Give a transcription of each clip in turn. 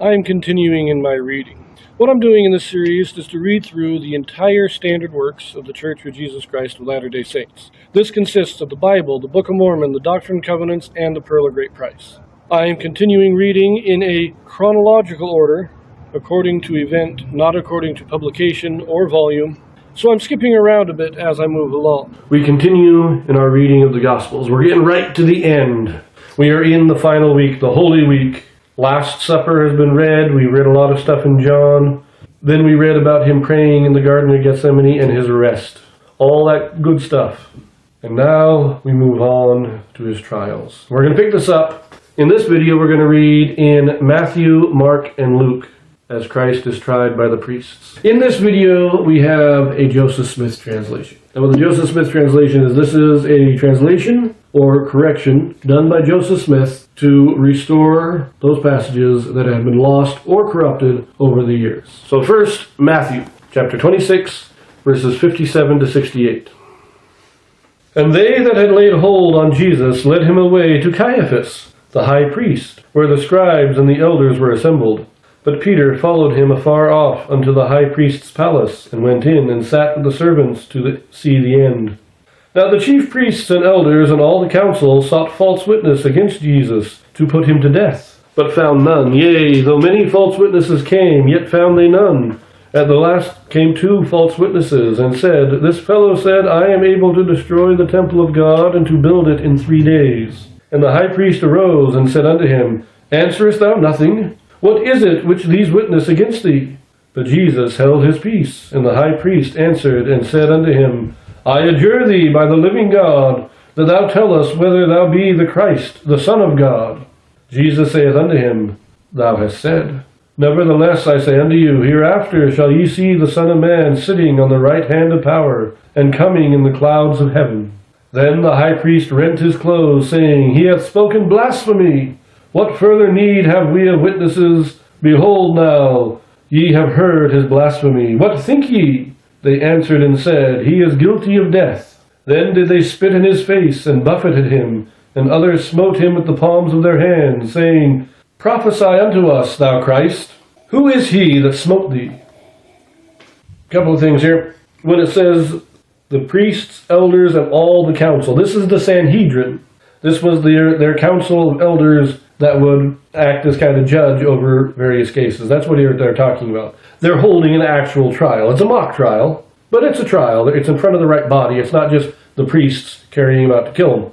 I am continuing in my reading. What I'm doing in this series is to read through the entire standard works of the Church of Jesus Christ of Latter-day Saints. This consists of the Bible, the Book of Mormon, the Doctrine and Covenants, and the Pearl of Great Price. I am continuing reading in a chronological order, according to event, not according to publication or volume, so I'm skipping around a bit as I move along. We continue in our reading of the Gospels. We're getting right to the end. We are in the final week, the Holy Week. Last Supper has been read. We read a lot of stuff in John. Then we read about him praying in the Garden of Gethsemane and his arrest. All that good stuff. And now we move on to his trials. We're going to pick this up. In this video, we're going to read in Matthew, Mark, and Luke as Christ is tried by the priests. In this video, we have a Joseph Smith translation. And what the Joseph Smith translation is, this is a translation or correction done by Joseph Smith to restore those passages that have been lost or corrupted over the years. So first, Matthew, chapter 26, verses 57 to 68. And they that had laid hold on Jesus led him away to Caiaphas, the high priest, where the scribes and the elders were assembled. But Peter followed him afar off unto the high priest's palace, and went in, and sat with the servants to see the end. Now the chief priests and elders and all the council sought false witness against Jesus, to put him to death, but found none. Yea, though many false witnesses came, yet found they none. At the last came 2 false witnesses, and said, This fellow said, I am able to destroy the temple of God, and to build it in 3 days. And the high priest arose, and said unto him, Answerest thou nothing? What is it which these witness against thee? But Jesus held his peace. And the high priest answered and said unto him, I adjure thee by the living God, that thou tell us whether thou be the Christ, the Son of God. Jesus saith unto him, Thou hast said. Nevertheless I say unto you, hereafter shall ye see the Son of Man sitting on the right hand of power, and coming in the clouds of heaven. Then the high priest rent his clothes, saying, He hath spoken blasphemy. What further need have we of witnesses? Behold now, ye have heard his blasphemy. What think ye? They answered and said, He is guilty of death. Then did they spit in his face, and buffeted him, and others smote him with the palms of their hands, saying, Prophesy unto us, thou Christ. Who is he that smote thee? A couple of things here. When it says, the priests, elders, and all the council, this is the Sanhedrin. This was their council of elders that would act as kind of judge over various cases. That's what they're talking about. They're holding an actual trial. It's a mock trial, but it's a trial. It's in front of the right body. It's not just the priests carrying him out to kill him.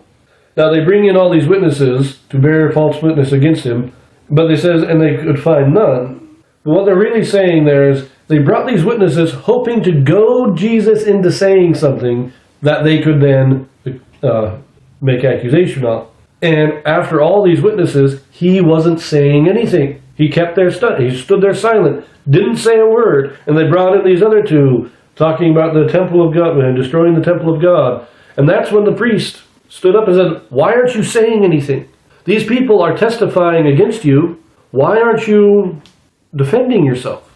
Now they bring in all these witnesses to bear false witness against him, but they says, and they could find none. But what they're really saying there is, they brought these witnesses hoping to goad Jesus into saying something that they could then make accusation on. And after all these witnesses, he wasn't saying anything. He kept there he stood there silent, didn't say a word. And they brought in these other 2, talking about the temple of God and destroying the temple of God. And that's when the priest stood up and said, Why aren't you saying anything? These people are testifying against you. Why aren't you defending yourself?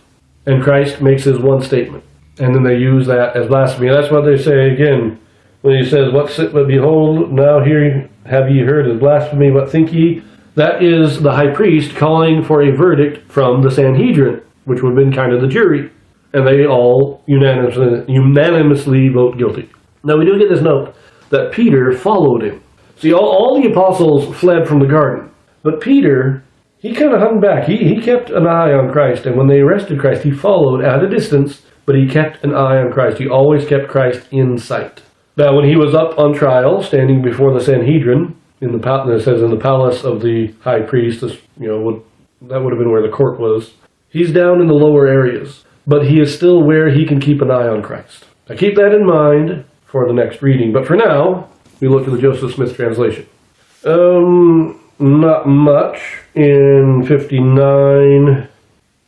And Christ makes his one statement. And then they use that as blasphemy. That's what they say again. When he says, But behold, now here have ye heard his blasphemy, what think ye? That is the high priest calling for a verdict from the Sanhedrin, which would have been kind of the jury. And they all unanimously vote guilty. Now we do get this note that Peter followed him. See, all the apostles fled from the garden. But Peter, he kind of hung back. He kept an eye on Christ. And when they arrested Christ, he followed at a distance, but he kept an eye on Christ. He always kept Christ in sight. Now, when he was up on trial, standing before the Sanhedrin, it says in the palace of the high priest, that would have been where the court was, he's down in the lower areas, but he is still where he can keep an eye on Christ. Now, keep that in mind for the next reading. But for now, we look at the Joseph Smith translation. Not much. In 59,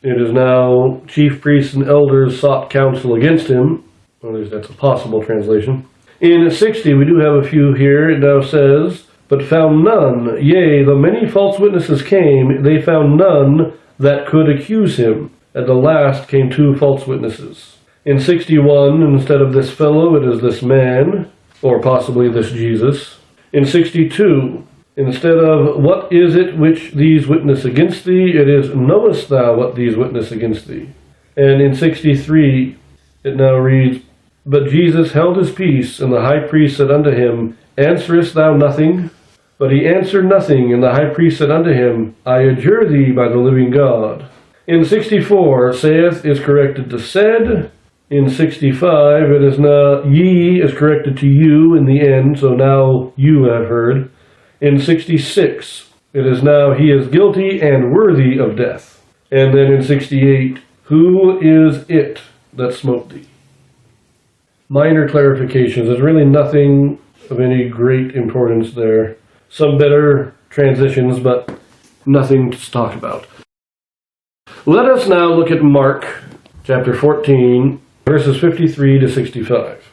it is now chief priests and elders sought counsel against him. Well, at least that's a possible translation. In 60, we do have a few here. It now says, But found none. Yea, though many false witnesses came, they found none that could accuse him. At the last came 2 false witnesses. In 61, instead of this fellow, it is this man, or possibly this Jesus. In 62, Instead of, what is it which these witness against thee? It is, knowest thou what these witness against thee? And in 63, it now reads, but Jesus held his peace, and the high priest said unto him, answerest thou nothing? But he answered nothing, and the high priest said unto him, I adjure thee by the living God. In 64, saith is corrected to said. In 65, it is now ye is corrected to you in the end, so now you have heard. In 66, it is now he is guilty and worthy of death. And then in 68, who is it that smote thee? Minor clarifications. There's really nothing of any great importance there. Some better transitions, but nothing to talk about. Let us now look at Mark chapter 14, verses 53 to 65.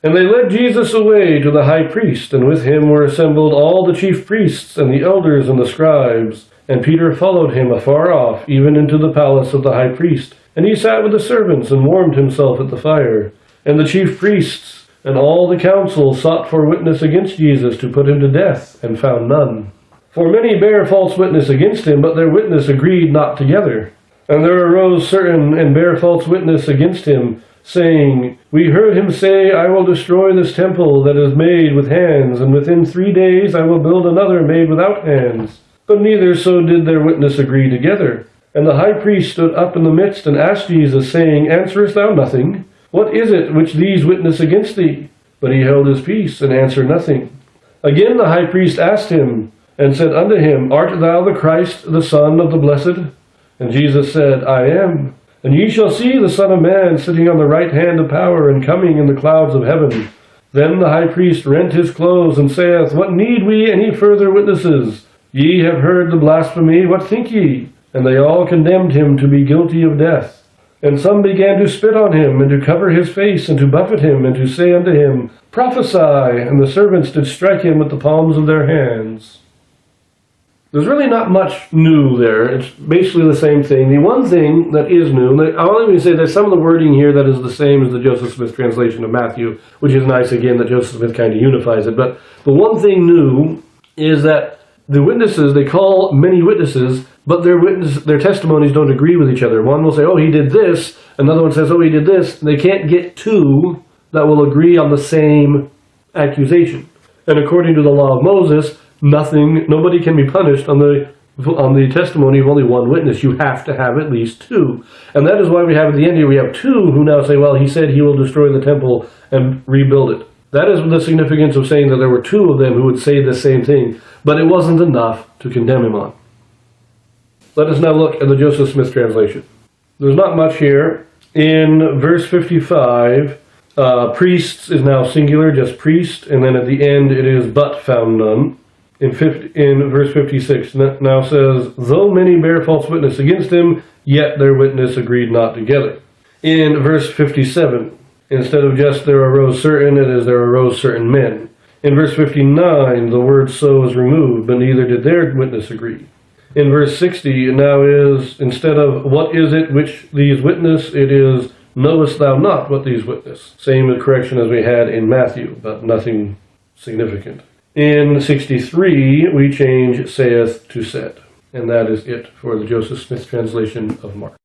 And they led Jesus away to the high priest, and with him were assembled all the chief priests and the elders and the scribes. And Peter followed him afar off, even into the palace of the high priest. And he sat with the servants and warmed himself at the fire. And the chief priests and all the council sought for witness against Jesus to put him to death, and found none. For many bare false witness against him, but their witness agreed not together. And there arose certain and bare false witness against him, saying, we heard him say, I will destroy this temple that is made with hands, and within 3 days I will build another made without hands. But neither so did their witness agree together. And the high priest stood up in the midst, and asked Jesus, saying, answerest thou nothing? What is it which these witness against thee? But he held his peace, and answered nothing. Again the high priest asked him, and said unto him, art thou the Christ, the Son of the Blessed? And Jesus said, I am. And ye shall see the Son of Man sitting on the right hand of power, and coming in the clouds of heaven. Then the high priest rent his clothes, and saith, what need we any further witnesses? Ye have heard the blasphemy, what think ye? And they all condemned him to be guilty of death. And some began to spit on him, and to cover his face, and to buffet him, and to say unto him, prophesy. And the servants did strike him with the palms of their hands. There's really not much new there. It's basically the same thing. The one thing that is new, I'll even say there's some of the wording here that is the same as the Joseph Smith translation of Matthew, which is nice again that Joseph Smith kind of unifies it. But the one thing new is that the witnesses, they call many witnesses, but their testimonies don't agree with each other. One will say, oh, he did this. Another one says, oh, he did this. They can't get two that will agree on the same accusation. And according to the law of Moses, nobody can be punished on the testimony of only one witness. You have to have at least two. And that is why we have at the end here, we have two who now say, well, he said he will destroy the temple and rebuild it. That is the significance of saying that there were two of them who would say the same thing. But it wasn't enough to condemn him on. Let us now look at the Joseph Smith translation. There's not much here. In verse 55, priests is now singular, just priest, and then at the end it is but found none. In verse 56 now says, though many bear false witness against him, yet their witness agreed not together. In verse 57, instead of just there arose certain, it is there arose certain men. In verse 59, the word so is removed, but neither did their witness agree. In verse 60, it now is, instead of what is it which these witness, it is knowest thou not what these witness. Same correction as we had in Matthew, but nothing significant. In 63, we change saith to said, and that is it for the Joseph Smith translation of Mark.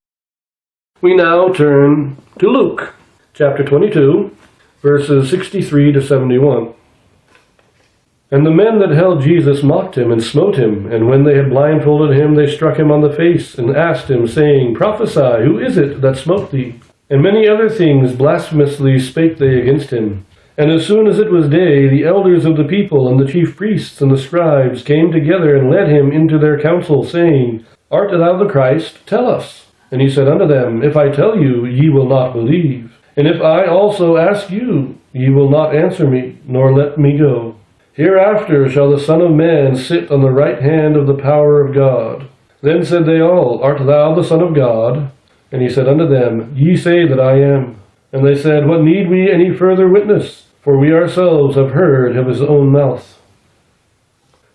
We now turn to Luke, chapter 22, verses 63 to 71. And the men that held Jesus mocked him and smote him, and when they had blindfolded him, they struck him on the face, and asked him, saying, prophesy, who is it that smote thee? And many other things blasphemously spake they against him. And as soon as it was day, the elders of the people, and the chief priests, and the scribes, came together, and led him into their council, saying, art thou the Christ? Tell us. And he said unto them, if I tell you, ye will not believe. And if I also ask you, ye will not answer me, nor let me go. Hereafter shall the Son of Man sit on the right hand of the power of God. Then said they all, art thou the Son of God? And he said unto them, ye say that I am. And they said, what need we any further witness? For we ourselves have heard of his own mouth.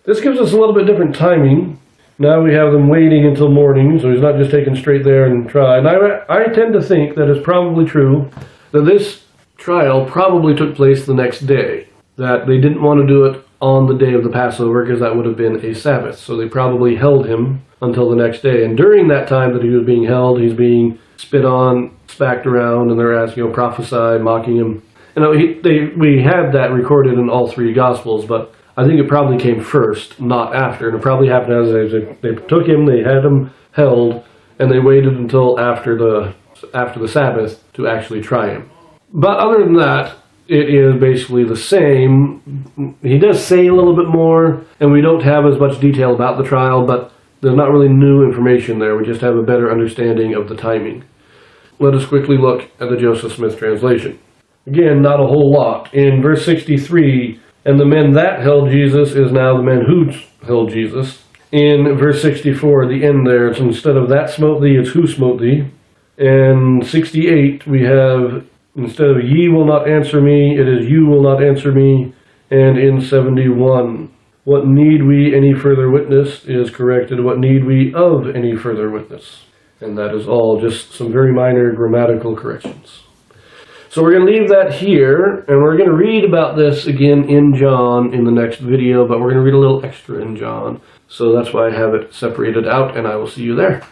This gives us a little bit different timing. Now we have them waiting until morning, so he's not just taken straight there and tried. And I tend to think that it's probably true that this trial probably took place the next day. That they didn't want to do it on the day of the Passover, because that would have been a Sabbath. So they probably held him until the next day. And during that time that he was being held, he's being spit on, smacked around, and they're asking, prophesy, mocking him. We have that recorded in all three Gospels, but I think it probably came first, not after. And it probably happened as they took him, they had him held, and they waited until after the Sabbath to actually try him. But other than that, it is basically the same. He does say a little bit more, and we don't have as much detail about the trial, but there's not really new information there. We just have a better understanding of the timing. Let us quickly look at the Joseph Smith translation. Again, not a whole lot. In verse 63, and the men that held Jesus is now the men who held Jesus. In verse 64, the end there, it's instead of that smote thee, it's who smote thee. And 68, we have, instead of ye will not answer me, it is you will not answer me. And in 71, what need we any further witness is corrected. What need we of any further witness? And that is all, just some very minor grammatical corrections. So we're going to leave that here, and we're going to read about this again in John in the next video, but we're going to read a little extra in John. So that's why I have it separated out, and I will see you there.